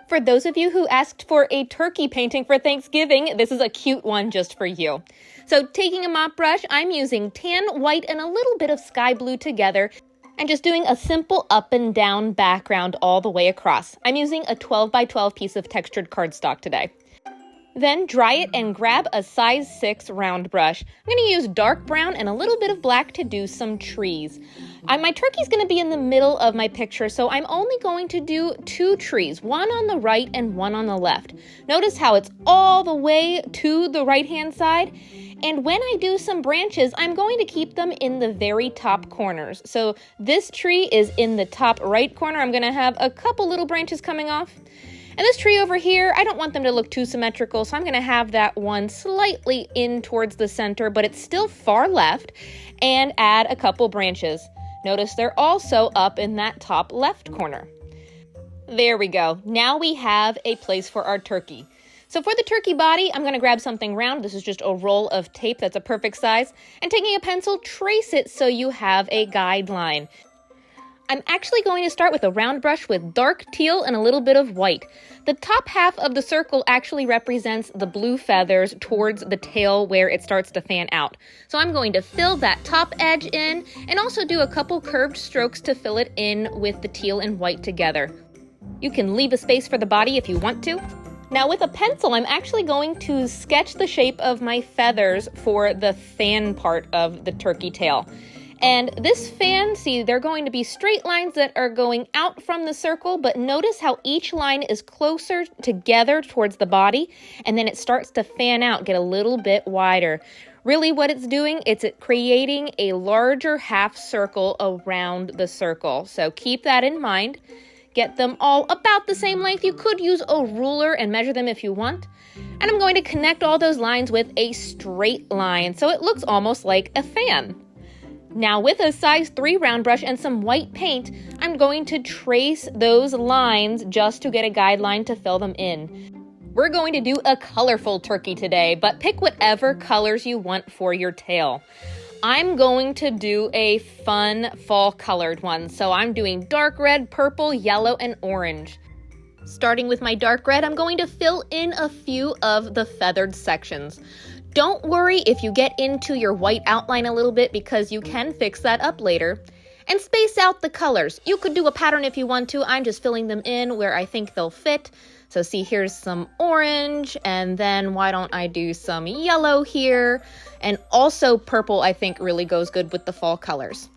For those of you who asked for a turkey painting for Thanksgiving, this is a cute one just for you. So taking a mop brush, I'm using tan, white, and a little bit of sky blue together, and just doing a simple up and down background all the way across. I'm using a 12 by 12 piece of textured cardstock today. Then dry it and grab a size 6 round brush. I'm going to use dark brown and a little bit of black to do some trees. My turkey's going to be in the middle of my picture, so I'm only going to do 2 trees, one on the right and one on the left. Notice how it's all the way to the right-hand side. And when I do some branches, I'm going to keep them in the very top corners. So this tree is in the top right corner. I'm going to have a couple little branches coming off. And this tree over here, I don't want them to look too symmetrical, so I'm going to have that one slightly in towards the center, but it's still far left, and add a couple branches. Notice they're also up in that top left corner. There we go. Now we have a place for our turkey. So for the turkey body, I'm going to grab something round. This is just a roll of tape that's a perfect size. And taking a pencil, trace it so you have a guideline. I'm actually going to start with a round brush with dark teal and a little bit of white. The top half of the circle actually represents the blue feathers towards the tail where it starts to fan out. So I'm going to fill that top edge in and also do a couple curved strokes to fill it in with the teal and white together. You can leave a space for the body if you want to. Now with a pencil, I'm actually going to sketch the shape of my feathers for the fan part of the turkey tail. And this fan, see, they're going to be straight lines that are going out from the circle, but notice how each line is closer together towards the body, and then it starts to fan out, get a little bit wider. Really what it's doing, it's creating a larger half circle around the circle. So keep that in mind. Get them all about the same length. You could use a ruler and measure them if you want. And I'm going to connect all those lines with a straight line, so it looks almost like a fan. Now with a size 3 round brush and some white paint, I'm going to trace those lines just to get a guideline to fill them in. We're going to do a colorful turkey today, but pick whatever colors you want for your tail. I'm going to do a fun fall colored one, so I'm doing dark red, purple, yellow, and orange. Starting with my dark red, I'm going to fill in a few of the feathered sections. Don't worry if you get into your white outline a little bit because you can fix that up later. And space out the colors. You could do a pattern if you want to. I'm just filling them in where I think they'll fit. So see, here's some orange, and then why don't I do some yellow here? And also purple I think really goes good with the fall colors.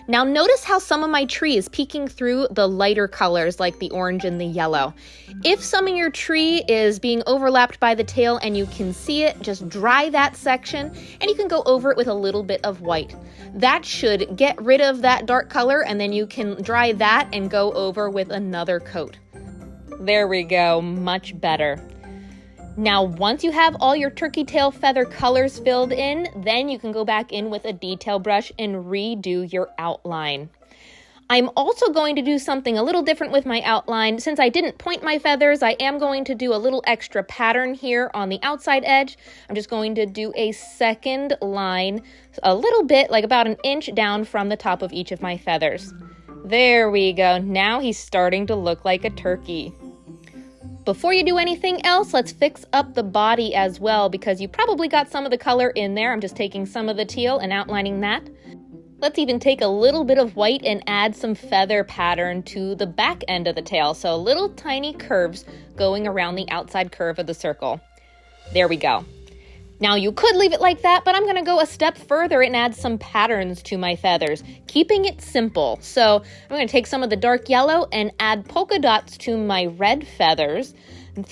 Now notice how some of my tree is peeking through the lighter colors like the orange and the yellow. If some of your tree is being overlapped by the tail and you can see it, just dry that section and you can go over it with a little bit of white. That should get rid of that dark color, and then you can dry that and go over with another coat. There we go, much better. Now, once you have all your turkey tail feather colors filled in, then you can go back in with a detail brush and redo your outline. I'm also going to do something a little different with my outline. Since I didn't point my feathers, I am going to do a little extra pattern here on the outside edge. I'm just going to do a second line, a little bit, like about an inch down from the top of each of my feathers. There we go. Now he's starting to look like a turkey. Before you do anything else, let's fix up the body as well, because you probably got some of the color in there. I'm just taking some of the teal and outlining that. Let's even take a little bit of white and add some feather pattern to the back end of the tail. So little tiny curves going around the outside curve of the circle. There we go. Now you could leave it like that, but I'm gonna go a step further and add some patterns to my feathers, keeping it simple. So I'm gonna take some of the dark yellow and add polka dots to my red feathers.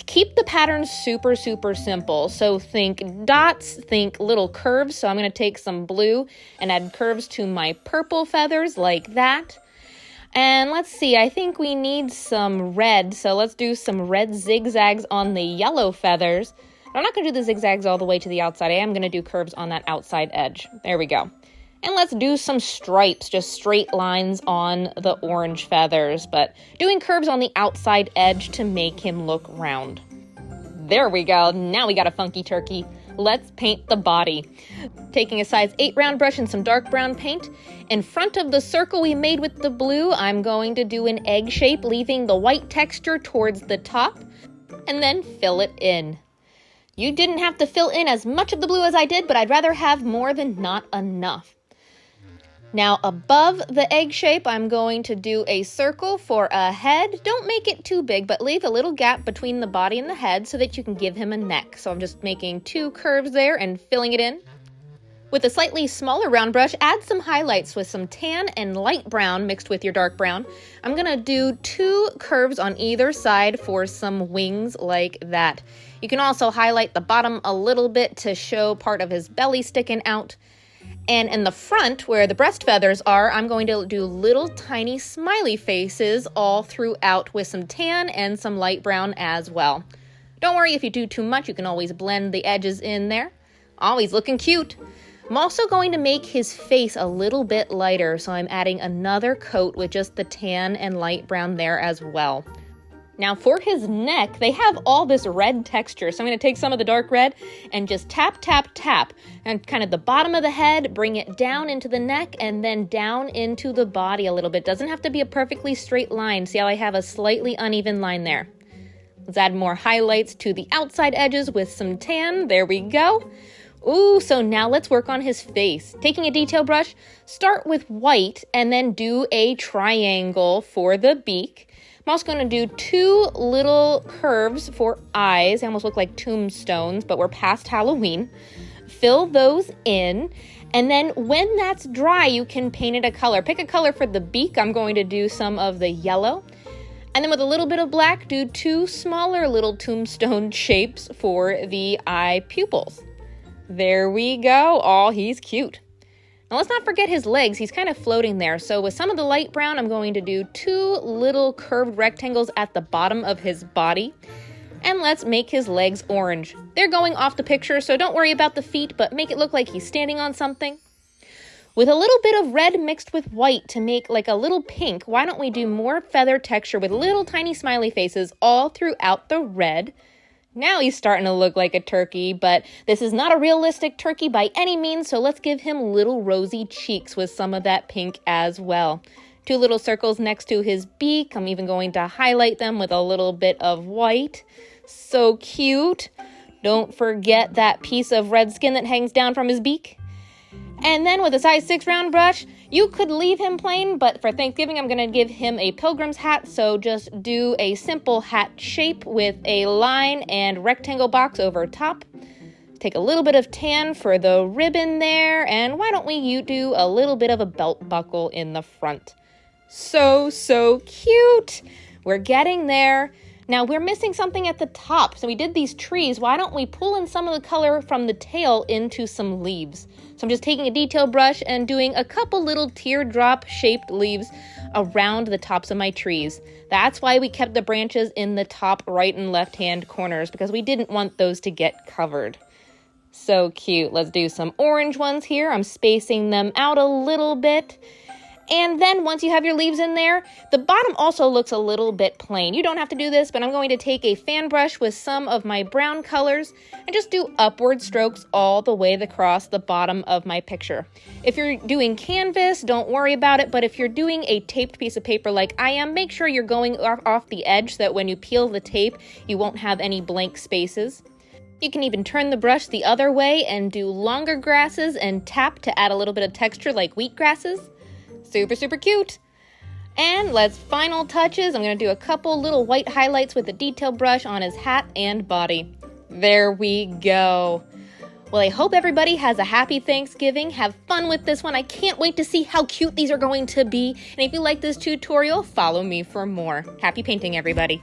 Keep the pattern super, super simple. So think dots, think little curves. So I'm gonna take some blue and add curves to my purple feathers like that. And let's see, I think we need some red. So let's do some red zigzags on the yellow feathers. I'm not going to do the zigzags all the way to the outside. I am going to do curves on that outside edge. There we go. And let's do some stripes, just straight lines on the orange feathers, but doing curves on the outside edge to make him look round. There we go. Now we got a funky turkey. Let's paint the body. Taking a size 8 round brush and some dark brown paint, in front of the circle we made with the blue, I'm going to do an egg shape, leaving the white texture towards the top, and then fill it in. You didn't have to fill in as much of the blue as I did, but I'd rather have more than not enough. Now above the egg shape, I'm going to do a circle for a head. Don't make it too big, but leave a little gap between the body and the head so that you can give him a neck. So I'm just making 2 curves there and filling it in. With a slightly smaller round brush, add some highlights with some tan and light brown mixed with your dark brown. I'm gonna do 2 curves on either side for some wings like that. You can also highlight the bottom a little bit to show part of his belly sticking out. And in the front, where the breast feathers are, I'm going to do little tiny smiley faces all throughout with some tan and some light brown as well. Don't worry if you do too much, you can always blend the edges in there. Always looking cute. I'm also going to make his face a little bit lighter, so I'm adding another coat with just the tan and light brown there as well. Now for his neck, they have all this red texture, so I'm going to take some of the dark red and just tap, tap, tap, and kind of the bottom of the head, bring it down into the neck, and then down into the body a little bit. Doesn't have to be a perfectly straight line. See how I have a slightly uneven line there? Let's add more highlights to the outside edges with some tan. There we go. Ooh, so now let's work on his face. Taking a detail brush, start with white and then do a triangle for the beak. I'm also going to do 2 little curves for eyes. They almost look like tombstones, but we're past Halloween. Fill those in, and then when that's dry, you can paint it a color. Pick a color for the beak. I'm going to do some of the yellow. And then with a little bit of black, do 2 smaller little tombstone shapes for the eye pupils. There we go. Oh, he's cute. Now let's not forget his legs. He's kind of floating there. So with some of the light brown, I'm going to do 2 little curved rectangles at the bottom of his body. And let's make his legs orange. They're going off the picture, so don't worry about the feet, but make it look like he's standing on something. With a little bit of red mixed with white to make like a little pink, why don't we do more feather texture with little tiny smiley faces all throughout the red. Now he's starting to look like a turkey, but this is not a realistic turkey by any means, so let's give him little rosy cheeks with some of that pink as well. 2 little circles next to his beak. I'm even going to highlight them with a little bit of white. So cute. Don't forget that piece of red skin that hangs down from his beak. And then with a size 6 round brush, you could leave him plain, but for Thanksgiving, I'm going to give him a pilgrim's hat. So just do a simple hat shape with a line and rectangle box over top. Take a little bit of tan for the ribbon there. And why don't you do a little bit of a belt buckle in the front? So cute. We're getting there. Now we're missing something at the top. So we did these trees. Why don't we pull in some of the color from the tail into some leaves? So I'm just taking a detail brush and doing a couple little teardrop shaped leaves around the tops of my trees. That's why we kept the branches in the top right and left hand corners, because we didn't want those to get covered. So cute. Let's do some orange ones here. I'm spacing them out a little bit. And then once you have your leaves in there, the bottom also looks a little bit plain. You don't have to do this, but I'm going to take a fan brush with some of my brown colors and just do upward strokes all the way across the bottom of my picture. If you're doing canvas, don't worry about it, but if you're doing a taped piece of paper like I am, make sure you're going off the edge so that when you peel the tape, you won't have any blank spaces. You can even turn the brush the other way and do longer grasses and tap to add a little bit of texture like wheat grasses. Super cute. And let's final touches. I'm going to do a couple little white highlights with a detail brush on his hat and body. There we go. Well, I hope everybody has a happy Thanksgiving. Have fun with this one. I can't wait to see how cute these are going to be. And if you like this tutorial, follow me for more. Happy painting, everybody.